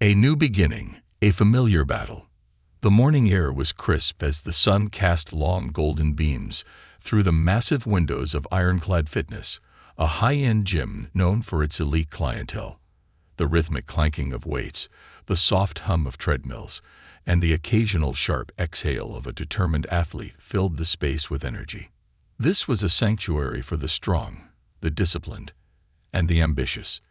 A new beginning, a familiar battle. The morning air was crisp as the sun cast long golden beams through the massive windows of Ironclad Fitness, a high-end gym known for its elite clientele. The rhythmic clanking of weights, the soft hum of treadmills, and the occasional sharp exhale of a determined athlete filled the space with energy. This was a sanctuary for the strong, the disciplined, and the ambitious.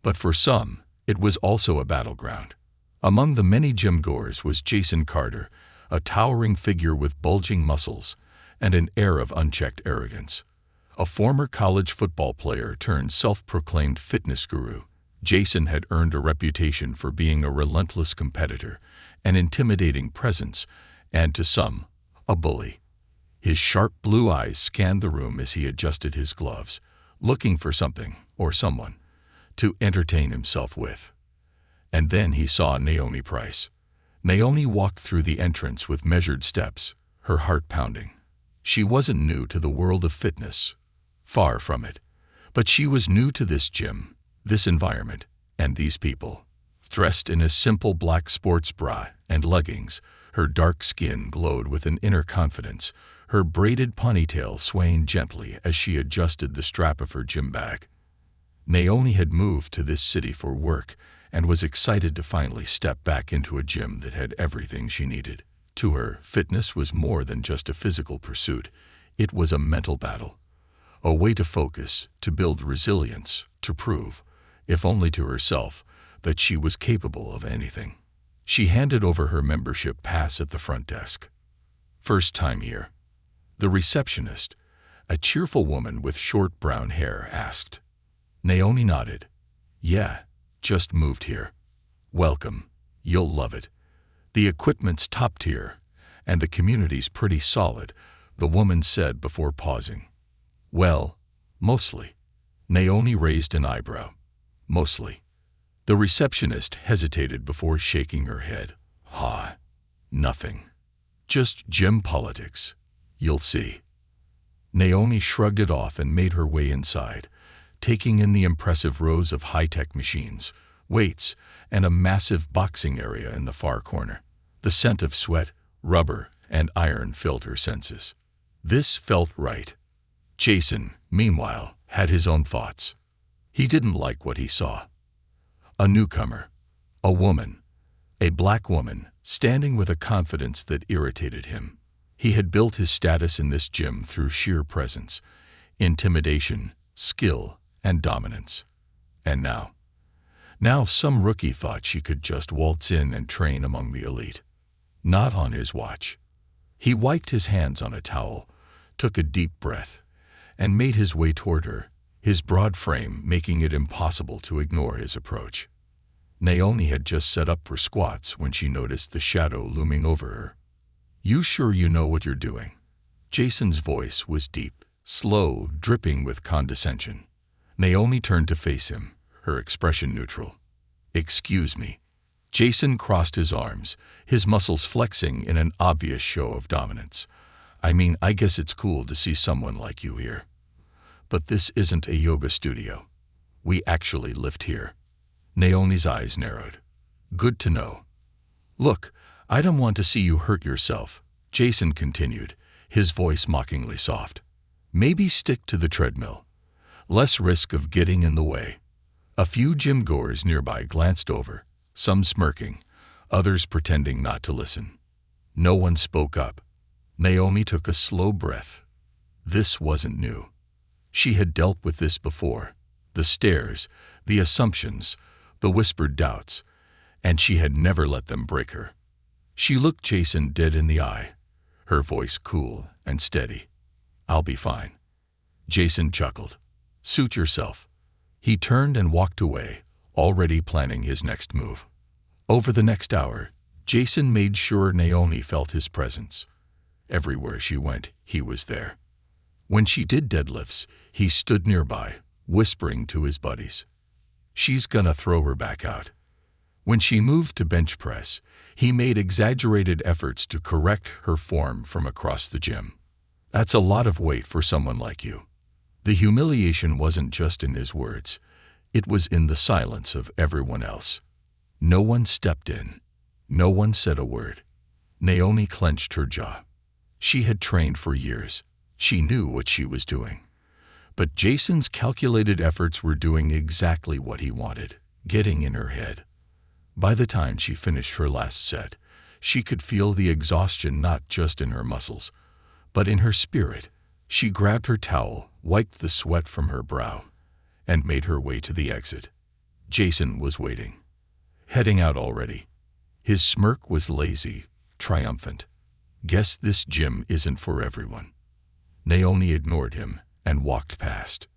But for some, it was also a battleground. Among the many gym-goers was Jason Carter, a towering figure with bulging muscles and an air of unchecked arrogance. A former college football player turned self-proclaimed fitness guru, Jason had earned a reputation for being a relentless competitor, an intimidating presence, and to some, a bully. His sharp blue eyes scanned the room as he adjusted his gloves, looking for something or someone to entertain himself with. And then he saw Naomi Price. Naomi walked through the entrance with measured steps, her heart pounding. She wasn't new to the world of fitness, far from it, but she was new to this gym, this environment, and these people. Dressed in a simple black sports bra and leggings, her dark skin glowed with an inner confidence, her braided ponytail swaying gently as she adjusted the strap of her gym bag. Naomi had moved to this city for work and was excited to finally step back into a gym that had everything she needed. To her, fitness was more than just a physical pursuit. It was a mental battle, a way to focus, to build resilience, to prove, if only to herself, that she was capable of anything. She handed over her membership pass at the front desk. First time here. The receptionist, a cheerful woman with short brown hair, asked. Naomi nodded. Yeah, just moved here. Welcome. You'll love it. The equipment's top tier, and the community's pretty solid, the woman said before pausing. Well, mostly. Naomi raised an eyebrow. Mostly. The receptionist hesitated before shaking her head. Nothing. Just gym politics. You'll see. Naomi shrugged it off and made her way inside, taking in the impressive rows of high-tech machines, weights, and a massive boxing area in the far corner. The scent of sweat, rubber, and iron filled her senses. This felt right. Jason, meanwhile, had his own thoughts. He didn't like what he saw. A newcomer, a woman, a black woman, standing with a confidence that irritated him. He had built his status in this gym through sheer presence, intimidation, skill, and dominance. And now some rookie thought she could just waltz in and train among the elite. Not on his watch. He wiped his hands on a towel, took a deep breath, and made his way toward her, his broad frame making it impossible to ignore his approach. Naomi had just set up for squats when she noticed the shadow looming over her. You sure you know what you're doing? Jason's voice was deep, slow, dripping with condescension. Naomi turned to face him, her expression neutral. Excuse me. Jason crossed his arms, his muscles flexing in an obvious show of dominance. I guess it's cool to see someone like you here. But this isn't a yoga studio. We actually lift here. Naomi's eyes narrowed. Good to know. Look, I don't want to see you hurt yourself, Jason continued, his voice mockingly soft. Maybe stick to the treadmill. Less risk of getting in the way. A few gym-goers nearby glanced over, some smirking, others pretending not to listen. No one spoke up. Naomi took a slow breath. This wasn't new. She had dealt with this before. The stares, the assumptions, the whispered doubts, and she had never let them break her. She looked Jason dead in the eye, her voice cool and steady. I'll be fine. Jason chuckled. Suit yourself. He turned and walked away, already planning his next move. Over the next hour, Jason made sure Naomi felt his presence. Everywhere she went, he was there. When she did deadlifts, he stood nearby, whispering to his buddies. She's gonna throw her back out. When she moved to bench press, he made exaggerated efforts to correct her form from across the gym. That's a lot of weight for someone like you. The humiliation wasn't just in his words. It was in the silence of everyone else. No one stepped in. No one said a word. Naomi clenched her jaw. She had trained for years. She knew what she was doing. But Jason's calculated efforts were doing exactly what he wanted, getting in her head. By the time she finished her last set, she could feel the exhaustion not just in her muscles, but in her spirit. She grabbed her towel, wiped the sweat from her brow, and made her way to the exit. Jason was waiting. Heading out already. His smirk was lazy, triumphant. Guess this gym isn't for everyone. Naomi ignored him and walked past.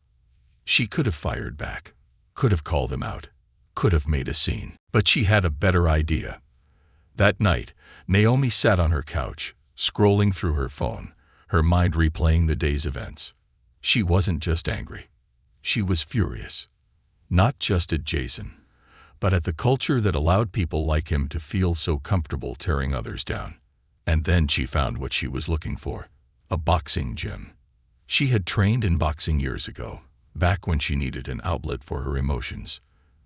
She could have fired back, could have called him out, could have made a scene, but she had a better idea. That night, Naomi sat on her couch, scrolling through her phone, her mind replaying the day's events. She wasn't just angry. She was furious. Not just at Jason, but at the culture that allowed people like him to feel so comfortable tearing others down. And then she found what she was looking for: a boxing gym. She had trained in boxing years ago, back when she needed an outlet for her emotions,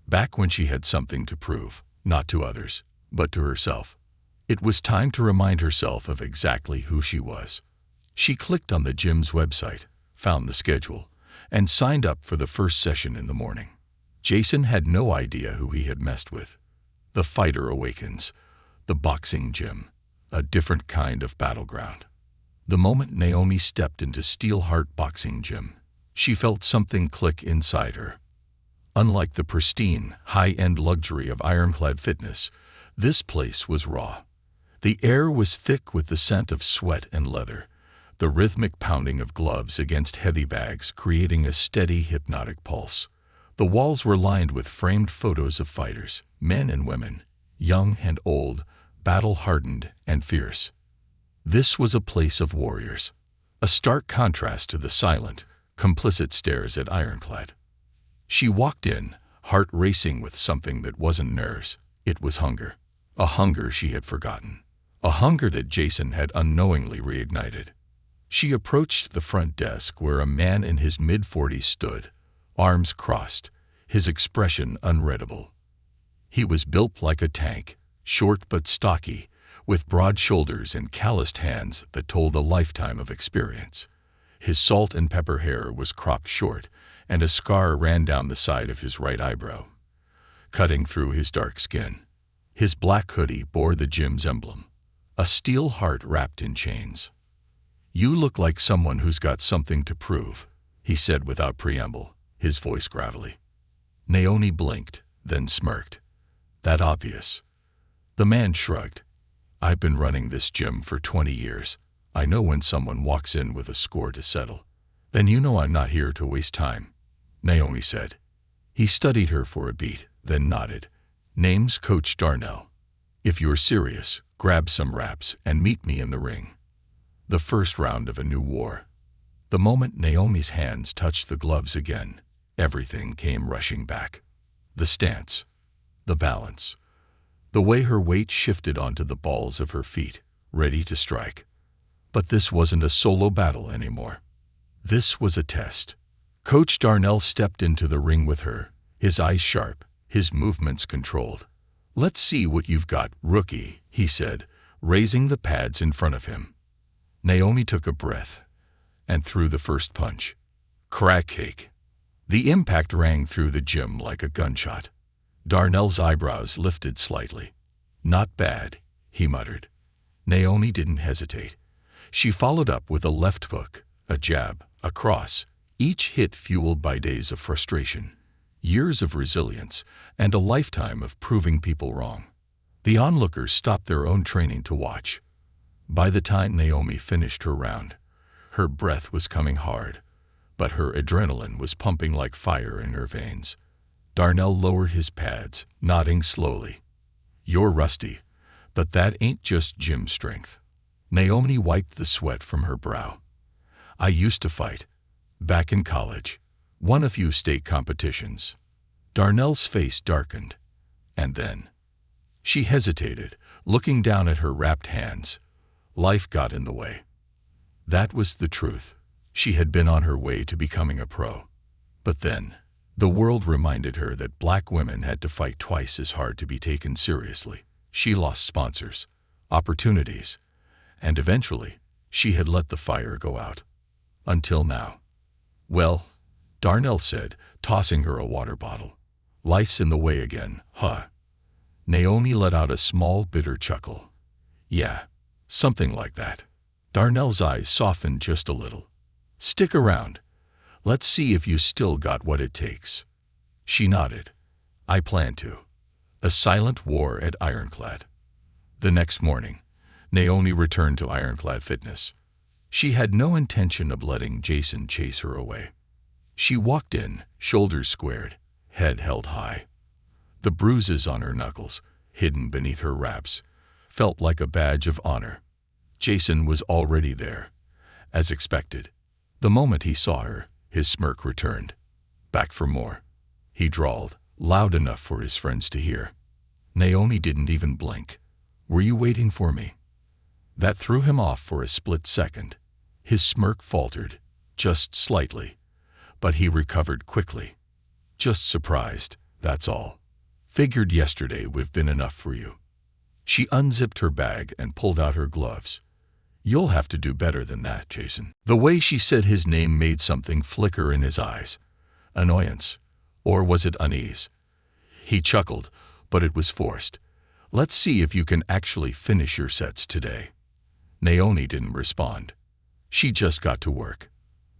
back when she had something to prove, not to others, but to herself. It was time to remind herself of exactly who she was. She clicked on the gym's website, found the schedule, and signed up for the first session in the morning. Jason had no idea who he had messed with. The fighter awakens, the boxing gym, a different kind of battleground. The moment Naomi stepped into Steelheart Boxing Gym, she felt something click inside her. Unlike the pristine, high-end luxury of Ironclad Fitness, this place was raw. The air was thick with the scent of sweat and leather, the rhythmic pounding of gloves against heavy bags creating a steady, hypnotic pulse. The walls were lined with framed photos of fighters, men and women, young and old, battle-hardened and fierce. This was a place of warriors, a stark contrast to the silent, complicit stares at Ironclad. She walked in, heart racing with something that wasn't nerves. It was hunger. A hunger she had forgotten. A hunger that Jason had unknowingly reignited. She approached the front desk where a man in his mid-40s stood, arms crossed, his expression unreadable. He was built like a tank, short but stocky, with broad shoulders and calloused hands that told a lifetime of experience. His salt and pepper hair was cropped short, and a scar ran down the side of his right eyebrow, cutting through his dark skin. His black hoodie bore the gym's emblem, a steel heart wrapped in chains. "You look like someone who's got something to prove," he said without preamble, his voice gravelly. Naomi blinked, then smirked. "That obvious?" The man shrugged. "I've been running this gym for 20 years. I know when someone walks in with a score to settle. Then you know I'm not here to waste time," Naomi said. He studied her for a beat, then nodded. "Name's Coach Darnell. If you're serious, grab some wraps and meet me in the ring." The first round of a new war. The moment Naomi's hands touched the gloves again, everything came rushing back. The stance, the balance, the way her weight shifted onto the balls of her feet, ready to strike. But this wasn't a solo battle anymore. This was a test. Coach Darnell stepped into the ring with her, his eyes sharp, his movements controlled. "Let's see what you've got, rookie," he said, raising the pads in front of him. Naomi took a breath and threw the first punch. Crack cake. The impact rang through the gym like a gunshot. Darnell's eyebrows lifted slightly. "Not bad," he muttered. Naomi didn't hesitate. She followed up with a left hook, a jab, a cross, each hit fueled by days of frustration, years of resilience, and a lifetime of proving people wrong. The onlookers stopped their own training to watch. By the time Naomi finished her round, her breath was coming hard, but her adrenaline was pumping like fire in her veins. Darnell lowered his pads, nodding slowly. "You're rusty, but that ain't just gym strength." Naomi wiped the sweat from her brow. "I used to fight. Back in college. Won a few state competitions." Darnell's face darkened. And then she hesitated, looking down at her wrapped hands. Life got in the way. That was the truth. She had been on her way to becoming a pro. But then, The world reminded her that black women had to fight twice as hard to be taken seriously. She lost sponsors, opportunities, and eventually, she had let the fire go out. Until now. Well, Darnell said, tossing her a water bottle. Life's in the way again, huh? Naomi let out a small, bitter chuckle. Yeah, something like that. Darnell's eyes softened just a little. Stick around. Let's see if you still got what it takes. She nodded. I plan to. A silent war at Ironclad. The next morning, Naomi returned to Ironclad Fitness. She had no intention of letting Jason chase her away. She walked in, shoulders squared, head held high. The bruises on her knuckles, hidden beneath her wraps, felt like a badge of honor. Jason was already there, as expected. The moment he saw her, his smirk returned. Back for more, he drawled, loud enough for his friends to hear. Naomi didn't even blink. Were you waiting for me? That threw him off for a split second. His smirk faltered, just slightly, but he recovered quickly. Just surprised, that's all. Figured yesterday would have been enough for you. She unzipped her bag and pulled out her gloves. You'll have to do better than that, Jason. The way she said his name made something flicker in his eyes. Annoyance. Or was it unease? He chuckled, but it was forced. Let's see if you can actually finish your sets today. Naomi didn't respond. She just got to work.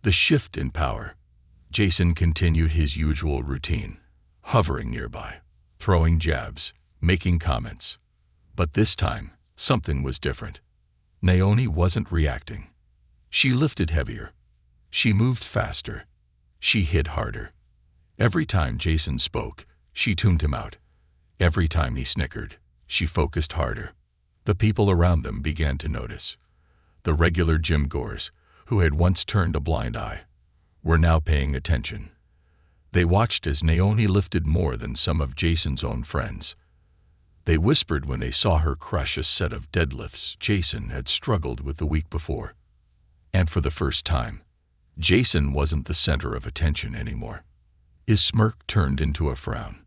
The shift in power. Jason continued his usual routine, hovering nearby, throwing jabs, making comments. But this time, something was different. Naomi wasn't reacting. She lifted heavier. She moved faster. She hit harder. Every time Jason spoke, she tuned him out. Every time he snickered, she focused harder. The people around them began to notice. The regular gym-goers, who had once turned a blind eye, were now paying attention. They watched as Naomi lifted more than some of Jason's own friends. They whispered when they saw her crush a set of deadlifts Jason had struggled with the week before. And for the first time, Jason wasn't the center of attention anymore. His smirk turned into a frown.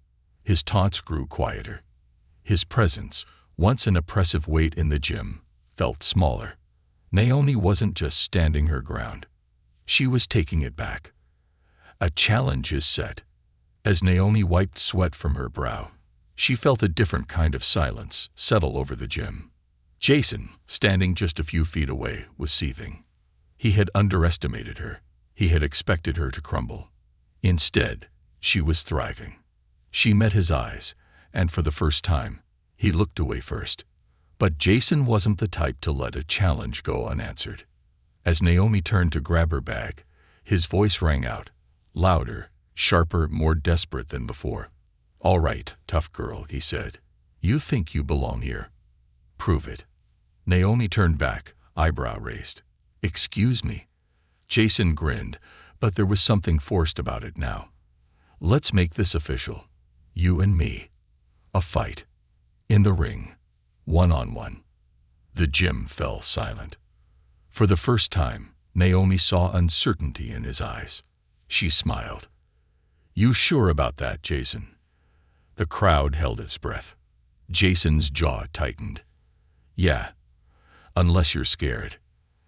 His taunts grew quieter. His presence, once an oppressive weight in the gym, felt smaller. Naomi wasn't just standing her ground. She was taking it back. A challenge is set. As Naomi wiped sweat from her brow, she felt a different kind of silence settle over the gym. Jason, standing just a few feet away, was seething. He had underestimated her. He had expected her to crumble. Instead, she was thriving. She met his eyes, and for the first time, he looked away first. But Jason wasn't the type to let a challenge go unanswered. As Naomi turned to grab her bag, his voice rang out, louder, sharper, more desperate than before. All right, tough girl, he said. You think you belong here. Prove it. Naomi turned back, eyebrow raised. Excuse me. Jason grinned, but there was something forced about it now. Let's make this official. You and me. A fight. In the ring. One-on-one. The gym fell silent. For the first time, Naomi saw uncertainty in his eyes. She smiled. You sure about that, Jason? The crowd held its breath. Jason's jaw tightened. Yeah. Unless you're scared.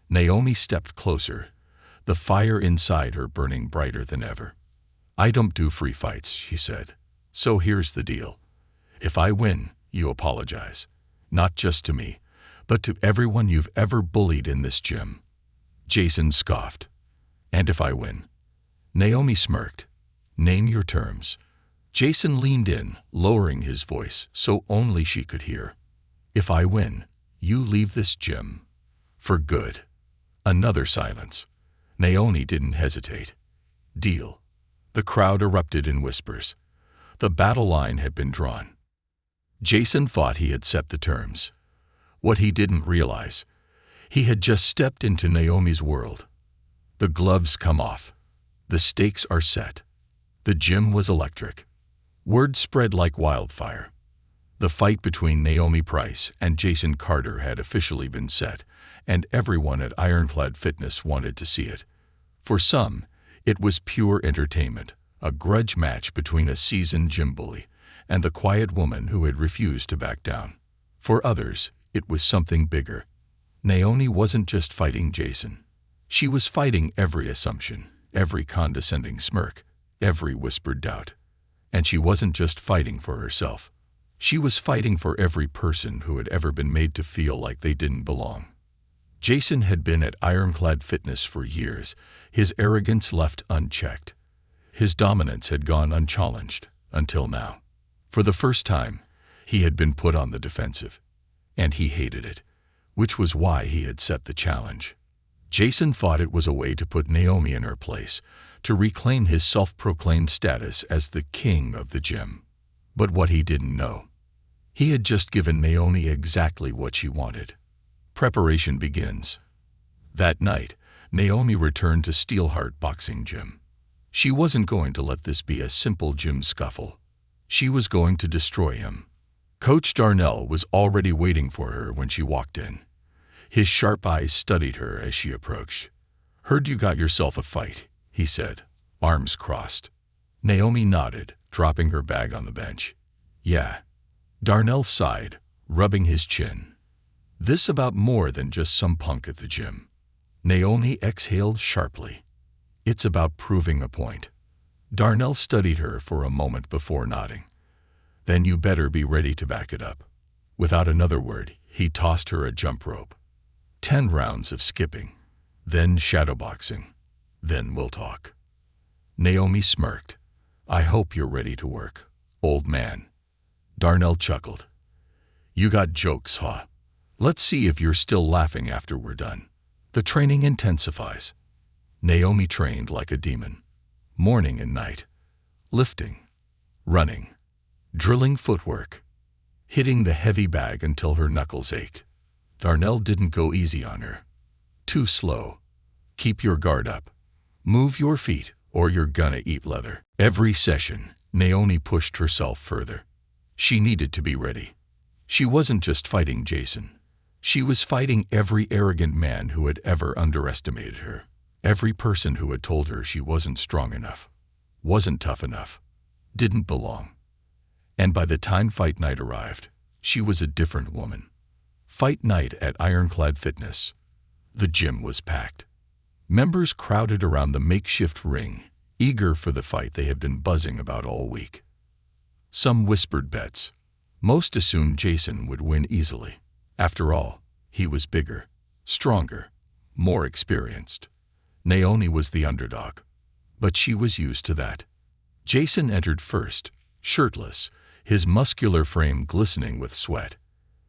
Naomi stepped closer, the fire inside her burning brighter than ever. I don't do free fights, she said. So here's the deal. If I win, you apologize. Not just to me, but to everyone you've ever bullied in this gym. Jason scoffed. And if I win? Naomi smirked. Name your terms. Jason leaned in, lowering his voice so only she could hear. If I win, you leave this gym. For good. Another silence. Naomi didn't hesitate. Deal. The crowd erupted in whispers. The battle line had been drawn. Jason thought he had set the terms. What he didn't realize, he had just stepped into Naomi's world. The gloves come off. The stakes are set. The gym was electric. Word spread like wildfire. The fight between Naomi Price and Jason Carter had officially been set, and everyone at Ironclad Fitness wanted to see it. For some, it was pure entertainment, a grudge match between a seasoned gym bully and the quiet woman who had refused to back down. For others, it was something bigger. Naomi wasn't just fighting Jason. She was fighting every assumption, every condescending smirk, every whispered doubt. And she wasn't just fighting for herself. She was fighting for every person who had ever been made to feel like they didn't belong. Jason had been at Ironclad Fitness for years, his arrogance left unchecked. His dominance had gone unchallenged, until now. For the first time, he had been put on the defensive. And he hated it, which was why he had set the challenge. Jason thought it was a way to put Naomi in her place, to reclaim his self-proclaimed status as the king of the gym. But what he didn't know, he had just given Naomi exactly what she wanted. Preparation begins. That night, Naomi returned to Steelheart Boxing Gym. She wasn't going to let this be a simple gym scuffle. She was going to destroy him. Coach Darnell was already waiting for her when she walked in. His sharp eyes studied her as she approached. "Heard you got yourself a fight," he said, arms crossed. Naomi nodded, dropping her bag on the bench. "Yeah." Darnell sighed, rubbing his chin. "This about more than just some punk at the gym." Naomi exhaled sharply. "It's about proving a point." Darnell studied her for a moment before nodding. "Then you better be ready to back it up." Without another word, he tossed her a jump rope. 10 rounds of skipping, then shadowboxing, then we'll talk. Naomi smirked. "I hope you're ready to work, old man." Darnell chuckled. "You got jokes, huh? Let's see if you're still laughing after we're done." The training intensifies. Naomi trained like a demon. Morning and night. Lifting, running, drilling footwork, hitting the heavy bag until her knuckles ached. Darnell didn't go easy on her. "Too slow. Keep your guard up. Move your feet or you're gonna eat leather." Every session, Naomi pushed herself further. She needed to be ready. She wasn't just fighting Jason. She was fighting every arrogant man who had ever underestimated her. Every person who had told her she wasn't strong enough, wasn't tough enough, didn't belong. And by the time fight night arrived, she was a different woman. Fight night at Ironclad Fitness. The gym was packed. Members crowded around the makeshift ring, eager for the fight they had been buzzing about all week. Some whispered bets. Most assumed Jason would win easily. After all, he was bigger, stronger, more experienced. Naomi was the underdog, but she was used to that. Jason entered first, shirtless, his muscular frame glistening with sweat.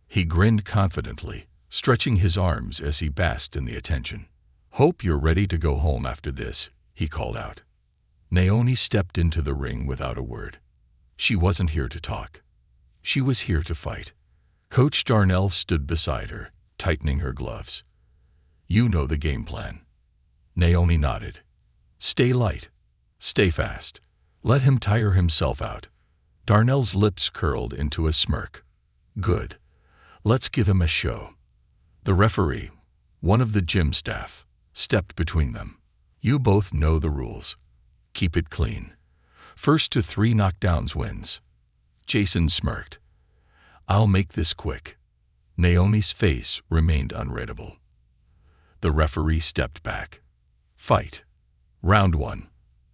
He grinned confidently, stretching his arms as he basked in the attention. "Hope you're ready to go home after this," he called out. Naomi stepped into the ring without a word. She wasn't here to talk. She was here to fight. Coach Darnell stood beside her, tightening her gloves. "You know the game plan." Naomi nodded. "Stay light. Stay fast. Let him tire himself out." Darnell's lips curled into a smirk. "Good. Let's give him a show." The referee, one of the gym staff, stepped between them. "You both know the rules. Keep it clean. First to 3 knockdowns wins." Jason smirked. "I'll make this quick." Naomi's face remained unreadable. The referee stepped back. "Fight. Round 1.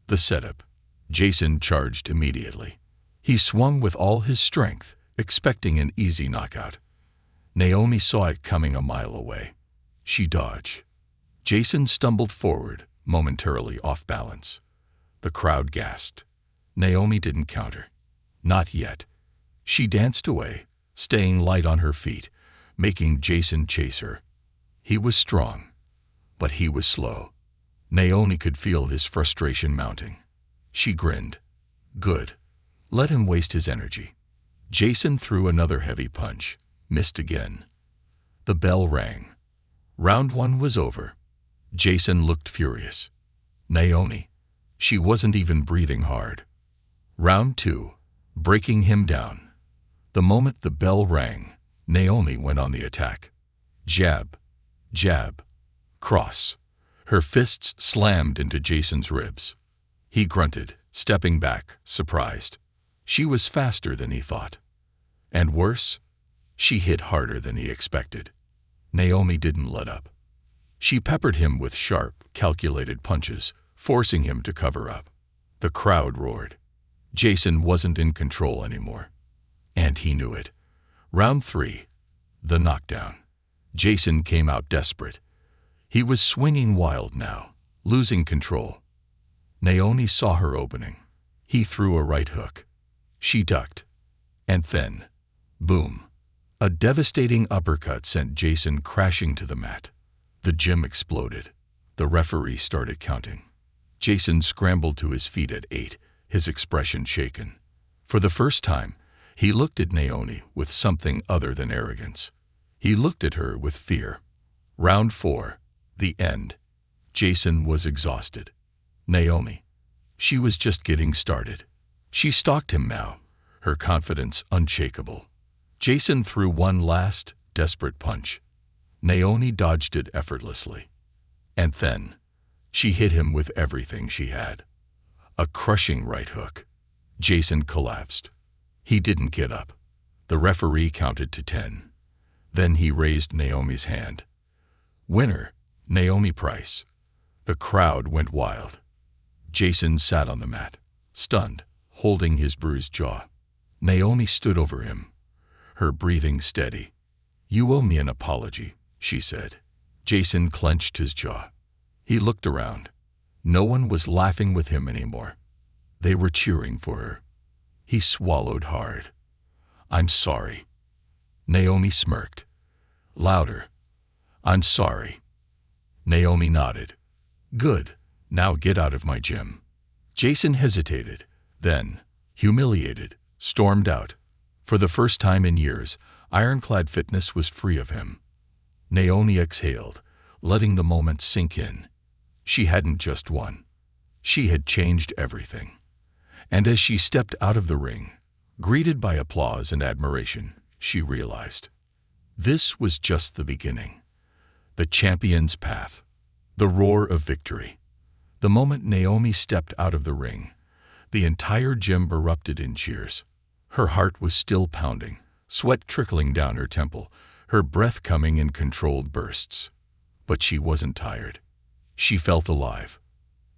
The setup." Jason charged immediately. He swung with all his strength, expecting an easy knockout. Naomi saw it coming a mile away. She dodged. Jason stumbled forward, momentarily off balance. The crowd gasped. Naomi didn't counter. Not yet. She danced away, staying light on her feet, making Jason chase her. He was strong, but he was slow. Naomi could feel his frustration mounting. She grinned. "Good. Let him waste his energy." Jason threw another heavy punch, missed again. The bell rang. Round 1 was over. Jason looked furious. Naomi, she wasn't even breathing hard. Round 2, breaking him down. The moment the bell rang, Naomi went on the attack. Jab, jab, cross. Her fists slammed into Jason's ribs. He grunted, stepping back, surprised. She was faster than he thought. And worse, she hit harder than he expected. Naomi didn't let up. She peppered him with sharp, calculated punches, forcing him to cover up. The crowd roared. Jason wasn't in control anymore. And he knew it. Round 3. The knockdown. Jason came out desperate. He was swinging wild now, losing control. Naomi saw her opening. He threw a right hook. She ducked. And then, boom. A devastating uppercut sent Jason crashing to the mat. The gym exploded. The referee started counting. Jason scrambled to his feet at 8, his expression shaken. For the first time, he looked at Naomi with something other than arrogance. He looked at her with fear. Round 4. The end. Jason was exhausted. Naomi. She was just getting started. She stalked him now, her confidence unshakable. Jason threw one last, desperate punch. Naomi dodged it effortlessly. And then, she hit him with everything she had. A crushing right hook. Jason collapsed. He didn't get up. The referee counted to 10. Then he raised Naomi's hand. Winner, Naomi Price. The crowd went wild. Jason sat on the mat, stunned, holding his bruised jaw. Naomi stood over him, her breathing steady. You owe me an apology, she said. Jason clenched his jaw. He looked around. No one was laughing with him anymore. They were cheering for her. He swallowed hard. I'm sorry. Naomi smirked. Louder. I'm sorry. Naomi nodded. Good. Now get out of my gym. Jason hesitated, then, humiliated, stormed out. For the first time in years, Ironclad Fitness was free of him. Naomi exhaled, letting the moment sink in. She hadn't just won. She had changed everything. And as she stepped out of the ring, greeted by applause and admiration, she realized. This was just the beginning. The champion's path. The roar of victory. The moment Naomi stepped out of the ring, the entire gym erupted in cheers. Her heart was still pounding, sweat trickling down her temple, her breath coming in controlled bursts. But she wasn't tired. She felt alive.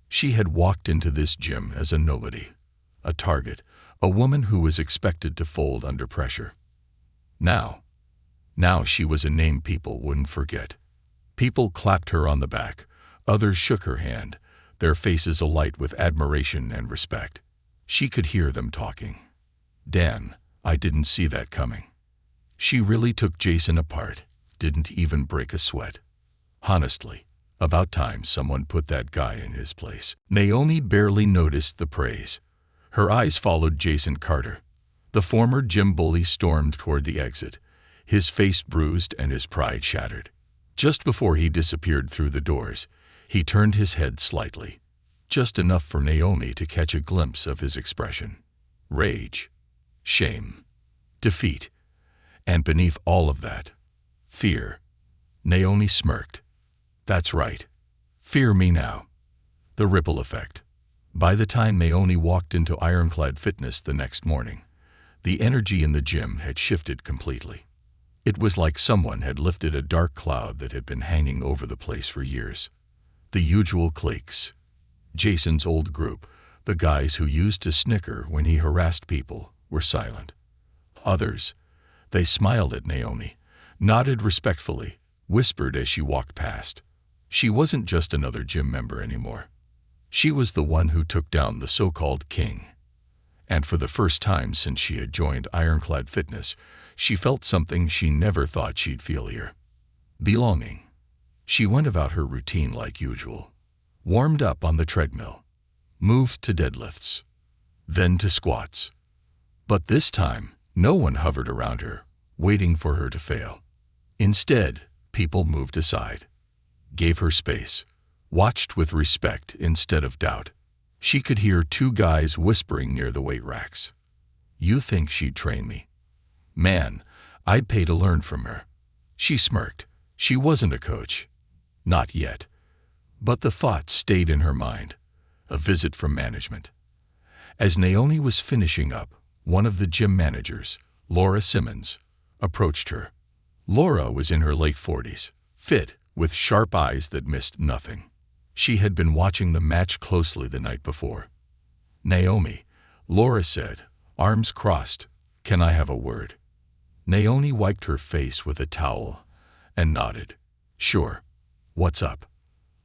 She had walked into this gym as a nobody, a target, a woman who was expected to fold under pressure. Now she was a name people wouldn't forget. People clapped her on the back, others shook her hand, their faces alight with admiration and respect. She could hear them talking. Dan, I didn't see that coming. She really took Jason apart, didn't even break a sweat. Honestly, about time someone put that guy in his place. Naomi barely noticed the praise. Her eyes followed Jason Carter. The former gym bully stormed toward the exit, his face bruised and his pride shattered. Just before he disappeared through the doors, he turned his head slightly, just enough for Naomi to catch a glimpse of his expression. Rage, shame, defeat, and beneath all of that, fear. Naomi smirked. That's right. Fear me now. The ripple effect. By the time Naomi walked into Ironclad Fitness the next morning, the energy in the gym had shifted completely. It was like someone had lifted a dark cloud that had been hanging over the place for years. The usual cliques. Jason's old group, the guys who used to snicker when he harassed people, were silent. Others, they smiled at Naomi, nodded respectfully, whispered as she walked past. She wasn't just another gym member anymore. She was the one who took down the so-called king. And for the first time since she had joined Ironclad Fitness, she felt something she never thought she'd feel here. Belonging. She went about her routine like usual. Warmed up on the treadmill. Moved to deadlifts. Then to squats. But this time, no one hovered around her, waiting for her to fail. Instead, people moved aside. Gave her space. Watched with respect instead of doubt. She could hear two guys whispering near the weight racks. You think she'd train me? Man, I'd pay to learn from her. She smirked. She wasn't a coach. Not yet. But the thought stayed in her mind. A visit from management. As Naomi was finishing up, one of the gym managers, Laura Simmons, approached her. Laura was in her late 40s, fit, with sharp eyes that missed nothing. She had been watching the match closely the night before. "Naomi," Laura said, arms crossed, "can I have a word?" Naomi wiped her face with a towel and nodded. "Sure. What's up?"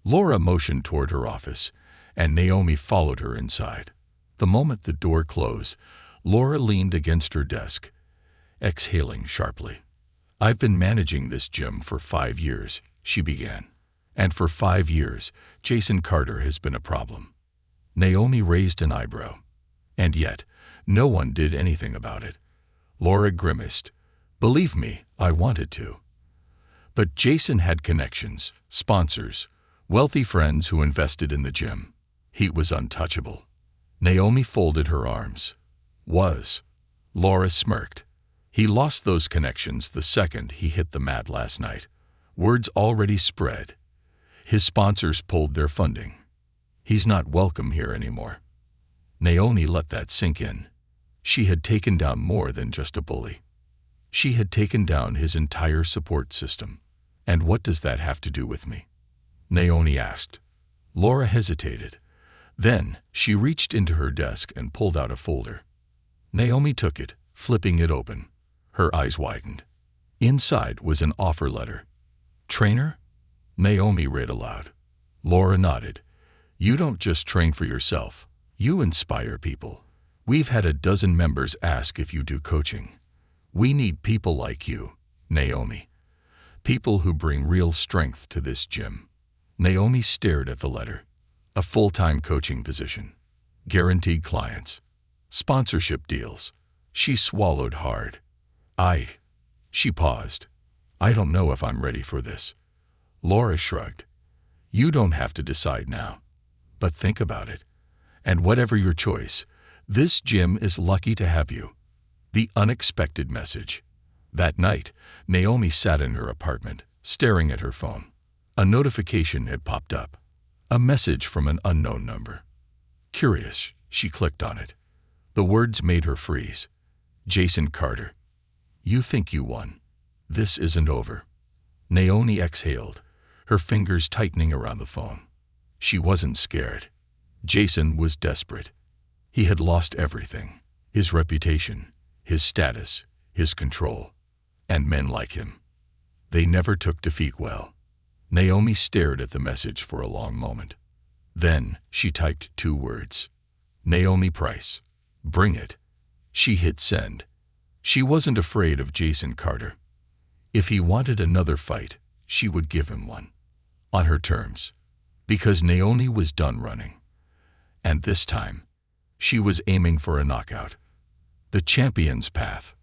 Laura motioned toward her office, and Naomi followed her inside. The moment the door closed, Laura leaned against her desk, exhaling sharply. "I've been managing this gym for 5 years," she began. "And for 5 years, Jason Carter has been a problem." Naomi raised an eyebrow. "And yet, no one did anything about it." Laura grimaced. "Believe me, I wanted to. But Jason had connections, sponsors, wealthy friends who invested in the gym. He was untouchable." Naomi folded her arms. "Was?" Laura smirked. "He lost those connections the second he hit the mat last night. Words already spread. His sponsors pulled their funding. He's not welcome here anymore." Naomi let that sink in. She had taken down more than just a bully. She had taken down his entire support system. "And what does that have to do with me?" Naomi asked. Laura hesitated. Then she reached into her desk and pulled out a folder. Naomi took it, flipping it open. Her eyes widened. Inside was an offer letter. "Trainer?" Naomi read aloud. Laura nodded. "You don't just train for yourself. You inspire people. We've had a dozen members ask if you do coaching. We need people like you, Naomi. People who bring real strength to this gym." Naomi stared at the letter. A full-time coaching position. Guaranteed clients. Sponsorship deals. She swallowed hard. She paused. "I don't know if I'm ready for this." Laura shrugged. "You don't have to decide now. But think about it. And whatever your choice, this gym is lucky to have you." The unexpected message. That night, Naomi sat in her apartment, staring at her phone. A notification had popped up. A message from an unknown number. Curious, she clicked on it. The words made her freeze. "Jason Carter. You think you won. This isn't over." Naomi exhaled, her fingers tightening around the phone. She wasn't scared. Jason was desperate. He had lost everything. His reputation, his status, his control. And men like him. They never took defeat well. Naomi stared at the message for a long moment. Then she typed 2 words. "Naomi Price. Bring it." She hit send. She wasn't afraid of Jason Carter. If he wanted another fight, she would give him one. On her terms. Because Naomi was done running. And this time, she was aiming for a knockout. The champion's path.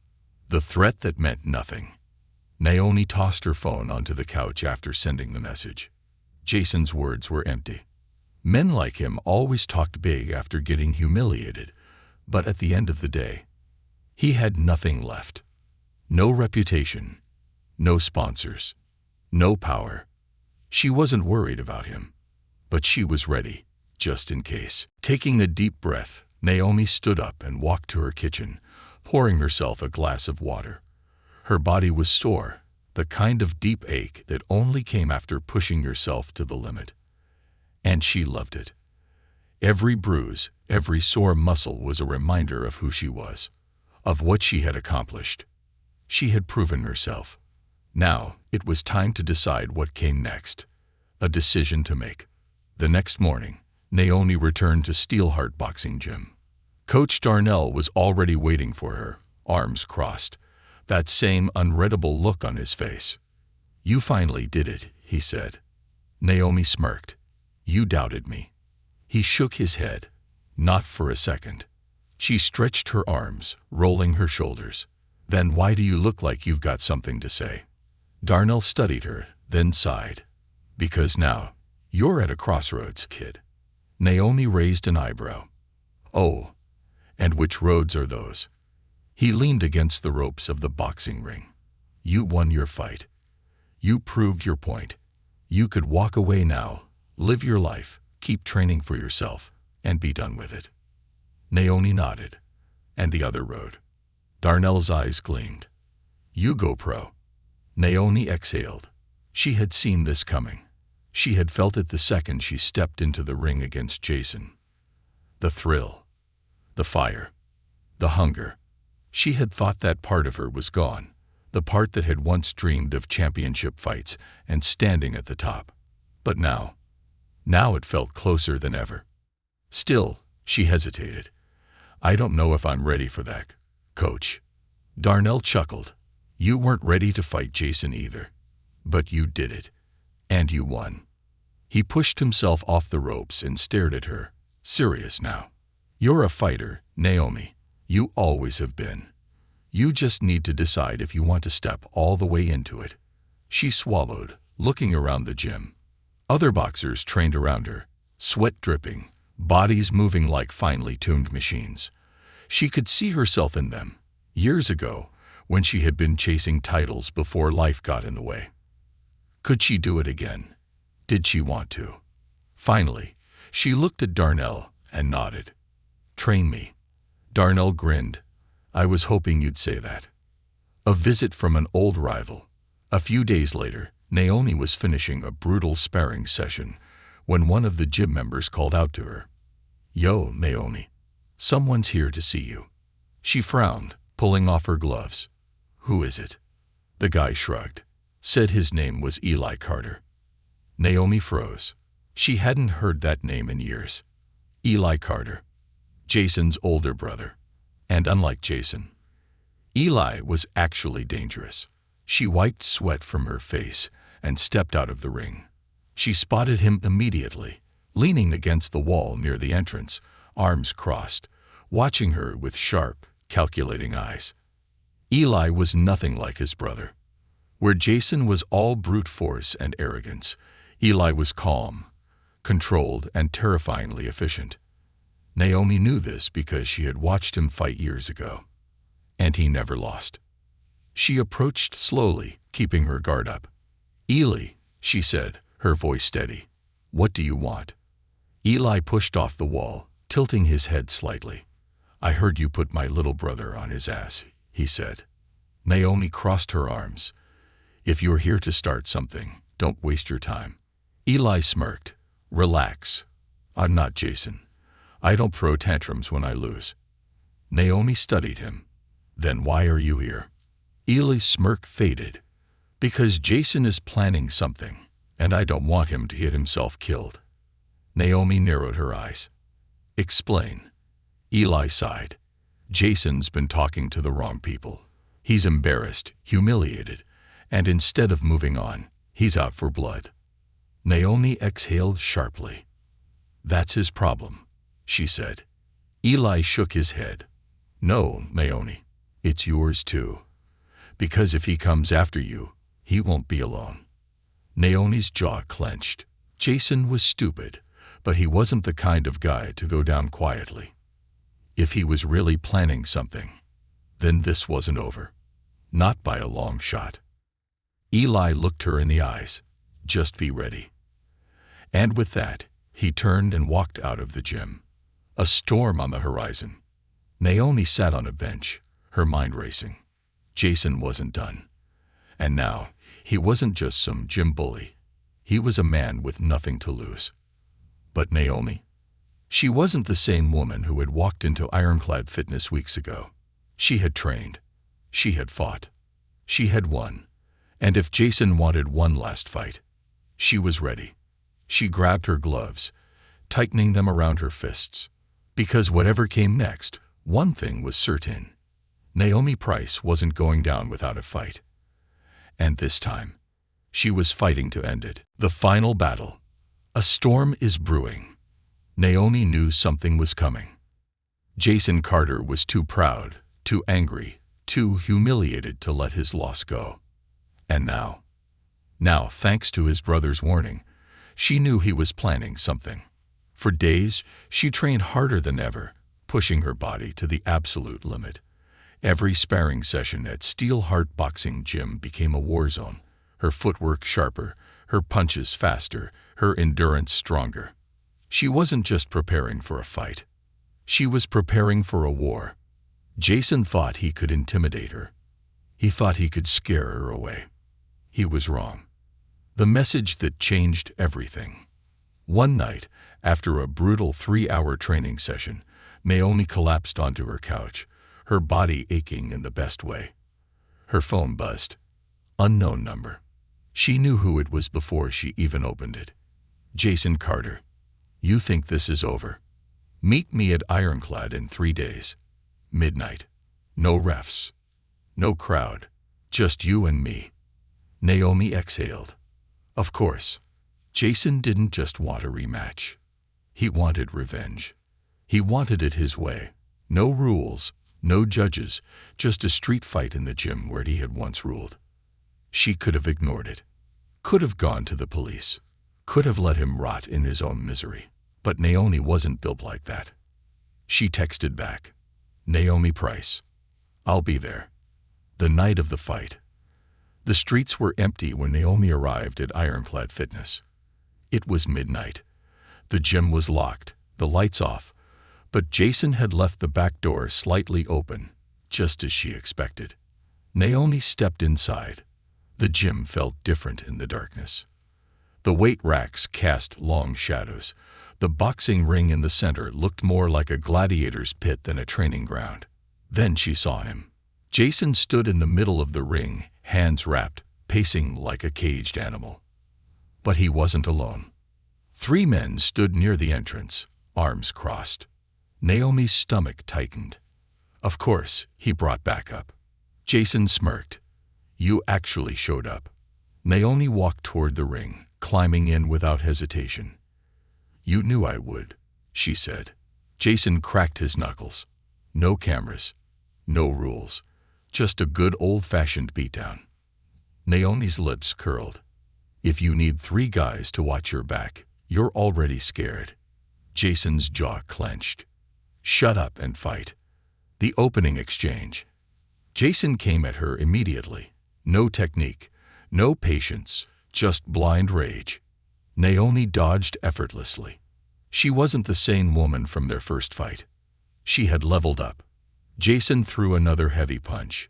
The threat that meant nothing. Naomi tossed her phone onto the couch after sending the message. Jason's words were empty. Men like him always talked big after getting humiliated, but at the end of the day, he had nothing left. No reputation, no sponsors, no power. She wasn't worried about him, but she was ready, just in case. Taking a deep breath, Naomi stood up and walked to her kitchen, pouring herself a glass of water. Her body was sore, the kind of deep ache that only came after pushing yourself to the limit. And she loved it. Every bruise, every sore muscle was a reminder of who she was, of what she had accomplished. She had proven herself. Now, it was time to decide what came next. A decision to make. The next morning, Naomi returned to Steelheart Boxing Gym. Coach Darnell was already waiting for her, arms crossed, that same unreadable look on his face. "You finally did it," he said. Naomi smirked. "You doubted me." He shook his head. "Not for a second." She stretched her arms, rolling her shoulders. "Then why do you look like you've got something to say?" Darnell studied her, then sighed. "Because now, you're at a crossroads, kid." Naomi raised an eyebrow. "Oh, and which roads are those?" He leaned against the ropes of the boxing ring. "You won your fight. You proved your point. You could walk away now, live your life, keep training for yourself, and be done with it." Naomi nodded, and the other rode. Darnell's eyes gleamed. You go pro. Naomi exhaled. She had seen this coming. She had felt it the second she stepped into the ring against Jason. The thrill, the fire, the hunger. She had thought that part of her was gone, the part that had once dreamed of championship fights and standing at the top. But now it felt closer than ever. Still, she hesitated. I don't know if I'm ready for that, coach. Darnell chuckled. You weren't ready to fight Jason either. But you did it. And you won. He pushed himself off the ropes and stared at her, serious now. You're a fighter, Naomi. You always have been. You just need to decide if you want to step all the way into it. She swallowed, looking around the gym. Other boxers trained around her, sweat dripping, bodies moving like finely tuned machines. She could see herself in them, years ago, when she had been chasing titles before life got in the way. Could she do it again? Did she want to? Finally, she looked at Darnell and nodded. Train me. Darnell grinned. I was hoping you'd say that. A visit from an old rival. A few days later, Naomi was finishing a brutal sparring session when one of the gym members called out to her. Yo, Naomi. Someone's here to see you. She frowned, pulling off her gloves. Who is it? The guy shrugged, said his name was Eli Carter. Naomi froze. She hadn't heard that name in years. Eli Carter, Jason's older brother. And unlike Jason, Eli was actually dangerous. She wiped sweat from her face and stepped out of the ring. She spotted him immediately, leaning against the wall near the entrance, arms crossed, watching her with sharp, calculating eyes. Eli was nothing like his brother. Where Jason was all brute force and arrogance, Eli was calm, controlled, and terrifyingly efficient. Naomi knew this because she had watched him fight years ago. And he never lost. She approached slowly, keeping her guard up. Eli, she said, her voice steady. What do you want? Eli pushed off the wall, tilting his head slightly. I heard you put my little brother on his ass, he said. Naomi crossed her arms. If you're here to start something, don't waste your time. Eli smirked. Relax. I'm not Jason. I don't throw tantrums when I lose. Naomi studied him. Then why are you here? Eli's smirk faded. Because Jason is planning something, and I don't want him to get himself killed. Naomi narrowed her eyes. Explain. Eli sighed. Jason's been talking to the wrong people. He's embarrassed, humiliated, and instead of moving on, he's out for blood. Naomi exhaled sharply. That's his problem, she said. Eli shook his head. No, Naomi, it's yours too. Because if he comes after you, he won't be alone. Naomi's jaw clenched. Jason was stupid, but he wasn't the kind of guy to go down quietly. If he was really planning something, then this wasn't over. Not by a long shot. Eli looked her in the eyes. Just be ready. And with that, he turned and walked out of the gym. A storm on the horizon. Naomi sat on a bench, her mind racing. Jason wasn't done. And now, he wasn't just some gym bully. He was a man with nothing to lose. But Naomi? She wasn't the same woman who had walked into Ironclad Fitness weeks ago. She had trained. She had fought. She had won. And if Jason wanted one last fight, she was ready. She grabbed her gloves, tightening them around her fists. Because whatever came next, one thing was certain. Naomi Price wasn't going down without a fight. And this time, she was fighting to end it. The final battle. A storm is brewing. Naomi knew something was coming. Jason Carter was too proud, too angry, too humiliated to let his loss go. And now, thanks to his brother's warning, she knew he was planning something. For days, she trained harder than ever, pushing her body to the absolute limit. Every sparring session at Steel Heart Boxing Gym became a war zone, her footwork sharper, her punches faster, her endurance stronger. She wasn't just preparing for a fight. She was preparing for a war. Jason thought he could intimidate her. He thought he could scare her away. He was wrong. The message that changed everything. One night, after a brutal 3-hour training session, Naomi collapsed onto her couch, her body aching in the best way. Her phone buzzed. Unknown number. She knew who it was before she even opened it. Jason Carter. You think this is over? Meet me at Ironclad in 3 days. Midnight. No refs. No crowd. Just you and me. Naomi exhaled. Of course. Jason didn't just want a rematch. He wanted revenge. He wanted it his way. No rules, no judges, just a street fight in the gym where he had once ruled. She could have ignored it. Could have gone to the police. Could have let him rot in his own misery. But Naomi wasn't built like that. She texted back. Naomi Price. I'll be there. The night of the fight. The streets were empty when Naomi arrived at Ironclad Fitness. It was midnight. The gym was locked, the lights off, but Jason had left the back door slightly open, just as she expected. Naomi stepped inside. The gym felt different in the darkness. The weight racks cast long shadows. The boxing ring in the center looked more like a gladiator's pit than a training ground. Then she saw him. Jason stood in the middle of the ring, hands wrapped, pacing like a caged animal. But he wasn't alone. 3 men stood near the entrance, arms crossed. Naomi's stomach tightened. Of course, he brought backup. Jason smirked. You actually showed up. Naomi walked toward the ring, climbing in without hesitation. You knew I would, she said. Jason cracked his knuckles. No cameras, no rules, just a good old-fashioned beatdown. Naomi's lips curled. If you need 3 guys to watch your back, you're already scared. Jason's jaw clenched. Shut up and fight. The opening exchange. Jason came at her immediately. No technique, no patience, just blind rage. Naomi dodged effortlessly. She wasn't the same woman from their first fight. She had leveled up. Jason threw another heavy punch.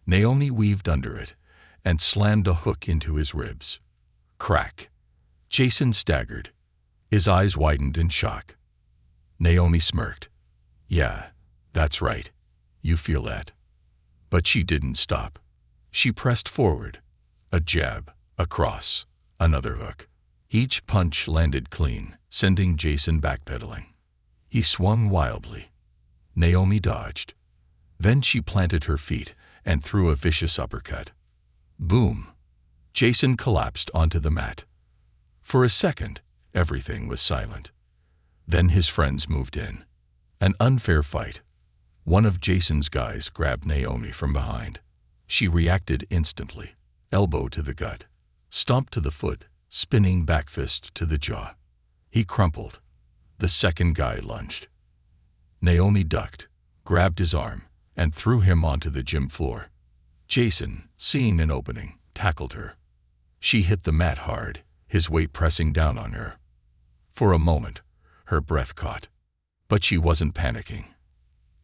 Naomi weaved under it and slammed a hook into his ribs. Crack. Jason staggered. His eyes widened in shock. Naomi smirked. Yeah, that's right. You feel that. But she didn't stop. She pressed forward. A jab, a cross, another hook. Each punch landed clean, sending Jason backpedaling. He swung wildly. Naomi dodged. Then she planted her feet and threw a vicious uppercut. Boom. Jason collapsed onto the mat. For a second, everything was silent. Then his friends moved in. An unfair fight. One of Jason's guys grabbed Naomi from behind. She reacted instantly. Elbow to the gut. Stomp to the foot. Spinning back fist to the jaw. He crumpled. The second guy lunged. Naomi ducked, grabbed his arm, and threw him onto the gym floor. Jason, seeing an opening, tackled her. She hit the mat hard, his weight pressing down on her. For a moment, her breath caught. But she wasn't panicking.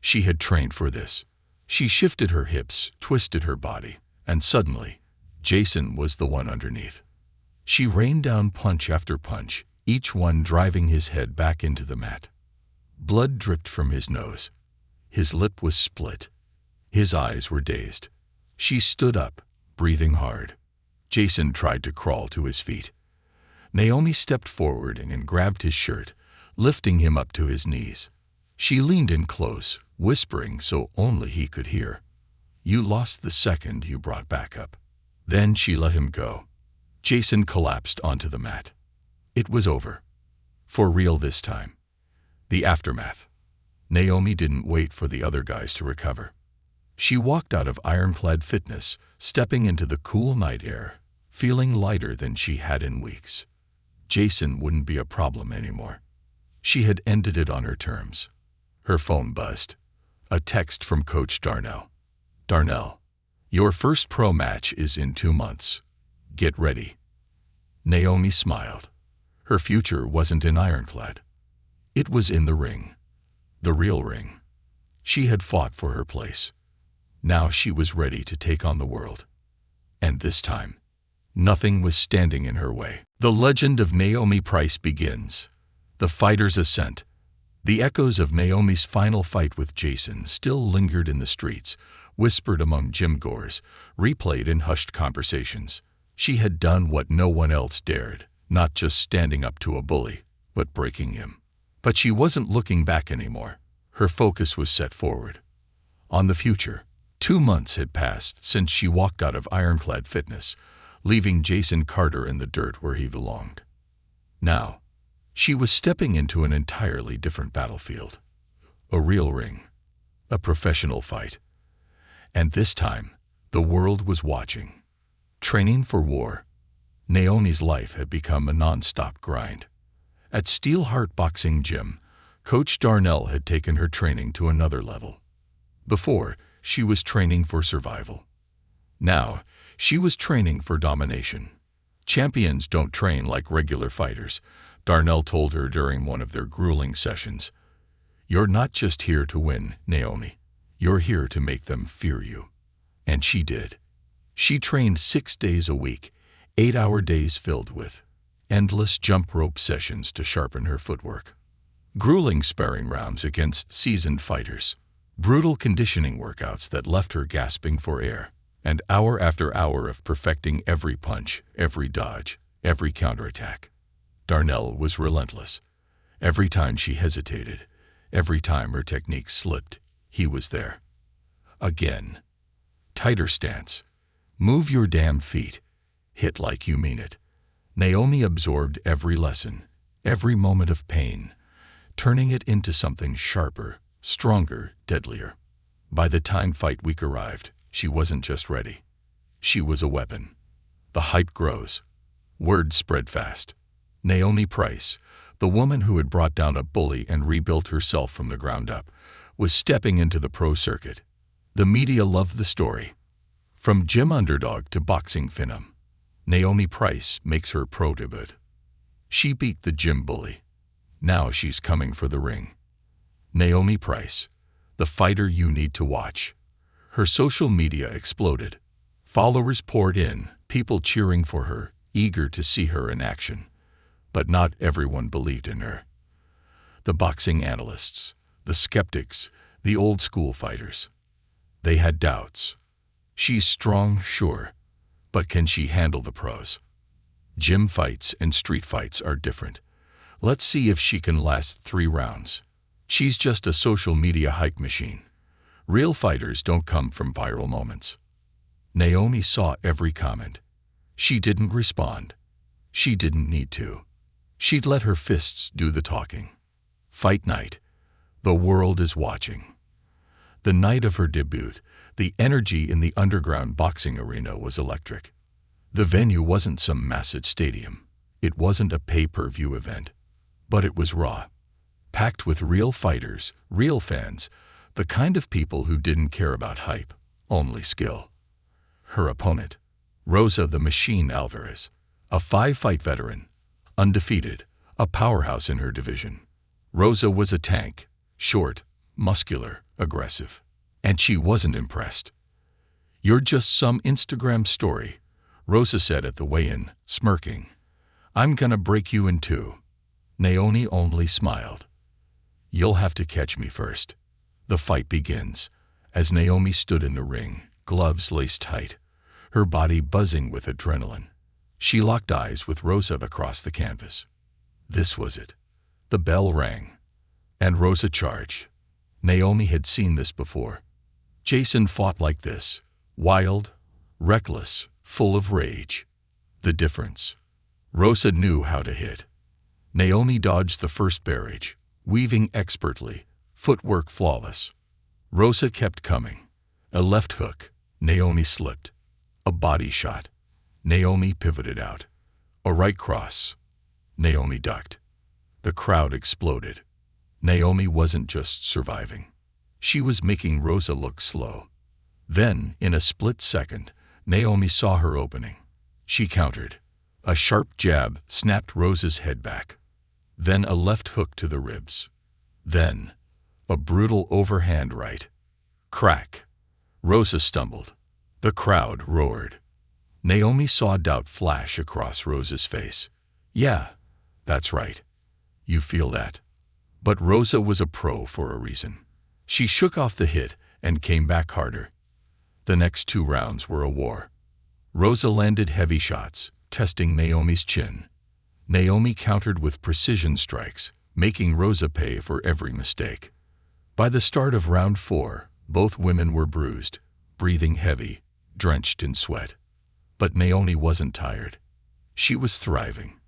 She had trained for this. She shifted her hips, twisted her body, and suddenly, Jason was the one underneath. She rained down punch after punch, each one driving his head back into the mat. Blood dripped from his nose. His lip was split. His eyes were dazed. She stood up, breathing hard. Jason tried to crawl to his feet. Naomi stepped forward and grabbed his shirt, lifting him up to his knees. She leaned in close, whispering so only he could hear. You lost the second you brought backup. Then she let him go. Jason collapsed onto the mat. It was over. For real this time. The aftermath. Naomi didn't wait for the other guys to recover. She walked out of Ironclad Fitness, stepping into the cool night air, feeling lighter than she had in weeks. Jason wouldn't be a problem anymore. She had ended it on her terms. Her phone buzzed. A text from Coach Darnell. Darnell, your first pro match is in 2 months. Get ready. Naomi smiled. Her future wasn't in Ironclad. It was in the ring. the real ring. She had fought for her place. Now she was ready to take on the world. And this time, nothing was standing in her way. The legend of Naomi Price begins. The fighter's ascent. The echoes of Naomi's final fight with Jason still lingered in the streets, whispered among gym goers, replayed in hushed conversations. She had done what no one else dared, not just standing up to a bully, but breaking him. But she wasn't looking back anymore. Her focus was set forward. On the future. 2 months had passed since she walked out of Ironclad Fitness, leaving Jason Carter in the dirt where he belonged. Now, she was stepping into an entirely different battlefield. A real ring. A professional fight. And this time, the world was watching. Training for war. Naomi's life had become a non-stop grind. At Steelheart Boxing Gym, Coach Darnell had taken her training to another level. Before, she was training for survival. Now, she was training for domination. Champions don't train like regular fighters, Darnell told her during one of their grueling sessions. You're not just here to win, Naomi. You're here to make them fear you. And she did. She trained 6 days a week, 8-hour days filled with endless jump rope sessions to sharpen her footwork. Grueling sparring rounds against seasoned fighters. Brutal conditioning workouts that left her gasping for air. And hour after hour of perfecting every punch, every dodge, every counterattack. Darnell was relentless. Every time she hesitated, every time her technique slipped, he was there. Again. Tighter stance. Move your damn feet. Hit like you mean it. Naomi absorbed every lesson, every moment of pain, turning it into something sharper, stronger, deadlier. By the time fight week arrived, she wasn't just ready. She was a weapon. The hype grows. Word spread fast. Naomi Price, the woman who had brought down a bully and rebuilt herself from the ground up, was stepping into the pro circuit. The media loved the story. From gym underdog to boxing phenom, Naomi Price makes her pro debut. She beat the gym bully. Now she's coming for the ring. Naomi Price, the fighter you need to watch. Her social media exploded. Followers poured in, people cheering for her, eager to see her in action. But not everyone believed in her. The boxing analysts, the skeptics, the old-school fighters. They had doubts. She's strong, sure, but can she handle the pros? Gym fights and street fights are different. Let's see if she can last 3 rounds. She's just a social media hype machine. Real fighters don't come from viral moments. Naomi saw every comment. She didn't respond. She didn't need to. She'd let her fists do the talking. Fight night. The world is watching. The night of her debut, the energy in the underground boxing arena was electric. The venue wasn't some massive stadium. It wasn't a pay-per-view event. But it was raw. Packed with real fighters, real fans, the kind of people who didn't care about hype, only skill. Her opponent, Rosa the Machine Alvarez, a 5-fight veteran, undefeated, a powerhouse in her division. Rosa was a tank, short, muscular, aggressive. And she wasn't impressed. You're just some Instagram story, Rosa said at the weigh-in, smirking. I'm gonna break you in 2. Naomi only smiled. You'll have to catch me first. The fight begins. As Naomi stood in the ring, gloves laced tight, her body buzzing with adrenaline. She locked eyes with Rosa across the canvas. This was it. The bell rang. And Rosa charged. Naomi had seen this before. Jason fought like this, wild, reckless, full of rage. The difference. Rosa knew how to hit. Naomi dodged the first barrage, weaving expertly, footwork flawless. Rosa kept coming. A left hook. Naomi slipped. A body shot. Naomi pivoted out. A right cross. Naomi ducked. The crowd exploded. Naomi wasn't just surviving. She was making Rosa look slow. Then, in a split second, Naomi saw her opening. She countered. A sharp jab snapped Rosa's head back. Then a left hook to the ribs. Then, A brutal overhand right. Crack. Rosa stumbled. The crowd roared. Naomi saw doubt flash across Rosa's face. Yeah, that's right. You feel that. But Rosa was a pro for a reason. She shook off the hit and came back harder. The next 2 rounds were a war. Rosa landed heavy shots, testing Naomi's chin. Naomi countered with precision strikes, making Rosa pay for every mistake. By the start of round 4, both women were bruised, breathing heavy, drenched in sweat. But Naomi wasn't tired. She was thriving.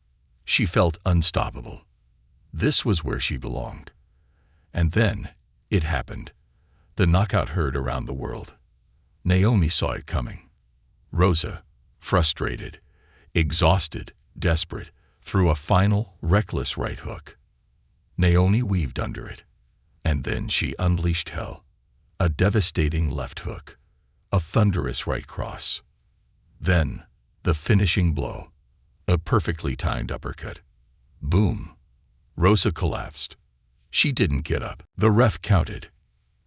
She felt unstoppable. This was where she belonged. And then, it happened. The knockout heard around the world. Naomi saw it coming. Rosa, frustrated, exhausted, desperate, threw a final, reckless right hook. Naomi weaved under it. And then she unleashed hell. A devastating left hook. A thunderous right cross. Then, the finishing blow. A perfectly timed uppercut. Boom. Rosa collapsed. She didn't get up. The ref counted.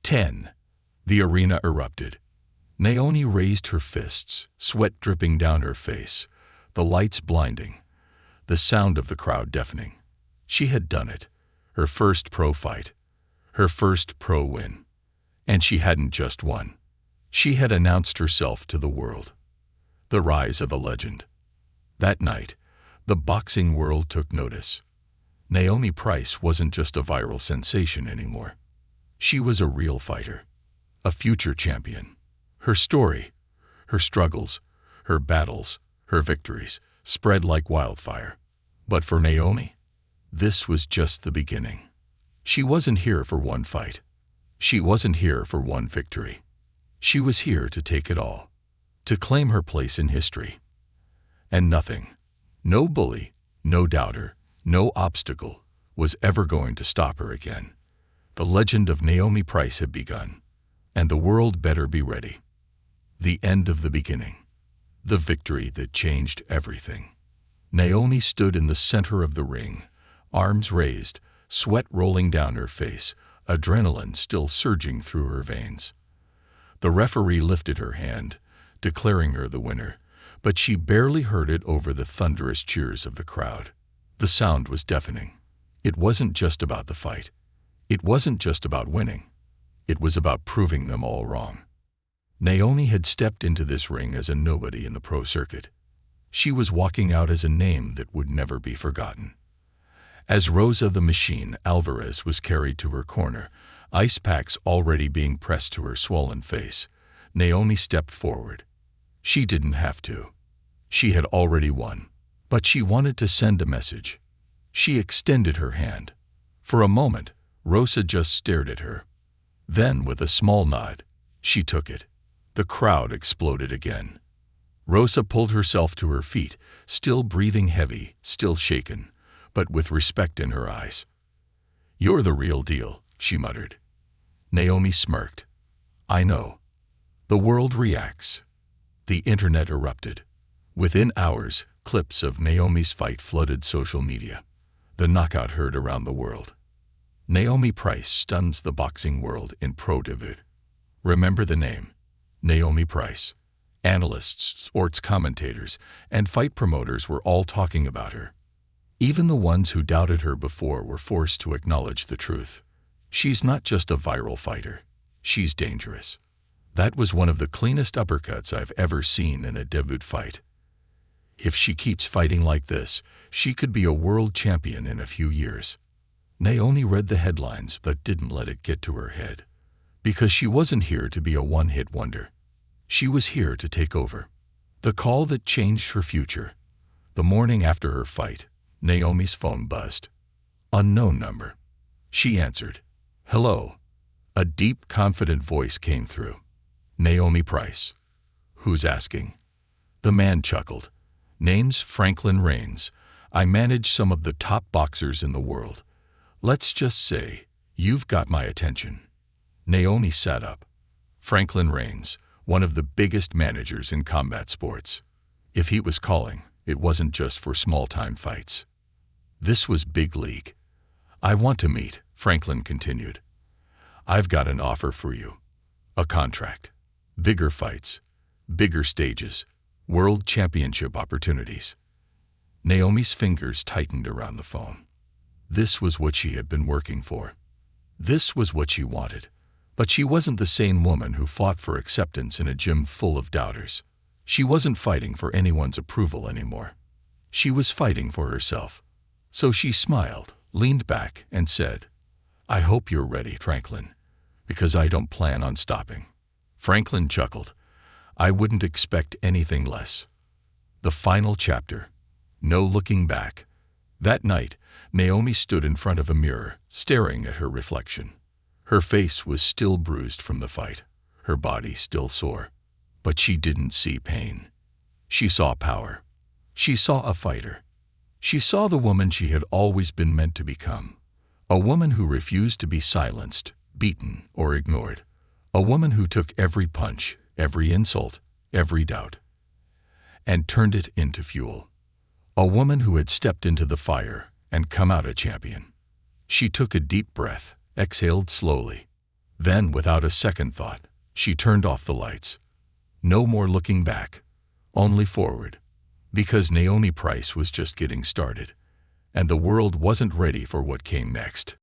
10. The arena erupted. Naomi raised her fists, sweat dripping down her face, the lights blinding, the sound of the crowd deafening. She had done it. Her first pro fight. Her first pro win. And she hadn't just won. She had announced herself to the world. The rise of a legend. That night, the boxing world took notice. Naomi Price wasn't just a viral sensation anymore. She was a real fighter, a future champion. Her story, her struggles, her battles, her victories spread like wildfire. But for Naomi, this was just the beginning. She wasn't here for one fight. She wasn't here for one victory. She was here to take it all, to claim her place in history. And nothing, no bully, no doubter, no obstacle was ever going to stop her again. The legend of Naomi Price had begun, and the world better be ready. The end of the beginning. The victory that changed everything. Naomi stood in the center of the ring, arms raised, sweat rolling down her face, adrenaline still surging through her veins. The referee lifted her hand, declaring her the winner, but she barely heard it over the thunderous cheers of the crowd. The sound was deafening. It wasn't just about the fight. It wasn't just about winning. It was about proving them all wrong. Naomi had stepped into this ring as a nobody in the pro circuit. She was walking out as a name that would never be forgotten. As Rosa the Machine Alvarez was carried to her corner, ice packs already being pressed to her swollen face, Naomi stepped forward. She didn't have to. She had already won. But she wanted to send a message. She extended her hand. For a moment, Rosa just stared at her. Then, with a small nod, she took it. The crowd exploded again. Rosa pulled herself to her feet, still breathing heavy, still shaken, but with respect in her eyes. "You're the real deal," she muttered. Naomi smirked. "I know." The world reacts. The internet erupted. Within hours, clips of Naomi's fight flooded social media. The knockout heard around the world. Naomi Price stuns the boxing world in pro debut. Remember the name. Naomi Price. Analysts, sports commentators, and fight promoters were all talking about her. Even the ones who doubted her before were forced to acknowledge the truth. She's not just a viral fighter. She's dangerous. That was one of the cleanest uppercuts I've ever seen in a debut fight. If she keeps fighting like this, she could be a world champion in a few years. Naomi read the headlines but didn't let it get to her head. Because she wasn't here to be a one-hit wonder. She was here to take over. The call that changed her future. The morning after her fight, Naomi's phone buzzed. Unknown number. She answered. "Hello." A deep, confident voice came through. "Naomi Price." "Who's asking?" The man chuckled. "Name's Franklin Rains. I manage some of the top boxers in the world. Let's just say, you've got my attention." Naomi sat up. Franklin Rains, one of the biggest managers in combat sports. If he was calling, it wasn't just for small-time fights. This was big league. "I want to meet," Franklin continued. I've got an offer for you. A contract. Bigger fights. Bigger stages. World championship opportunities. Naomi's fingers tightened around the phone. This was what she had been working for. This was what she wanted. But she wasn't the same woman who fought for acceptance in a gym full of doubters. She wasn't fighting for anyone's approval anymore. She was fighting for herself. So she smiled, leaned back, and said, "I hope you're ready, Franklin, because I don't plan on stopping." Franklin chuckled. "I wouldn't expect anything less." The final chapter. No looking back. That night, Naomi stood in front of a mirror, staring at her reflection. Her face was still bruised from the fight, her body still sore. But she didn't see pain. She saw power. She saw a fighter. She saw the woman she had always been meant to become. A woman who refused to be silenced, beaten, or ignored. A woman who took every punch, every insult, every doubt, and turned it into fuel. A woman who had stepped into the fire and come out a champion. She took a deep breath, exhaled slowly. Then, without a second thought, she turned off the lights. No more looking back, only forward. Because Naomi Price was just getting started, and the world wasn't ready for what came next.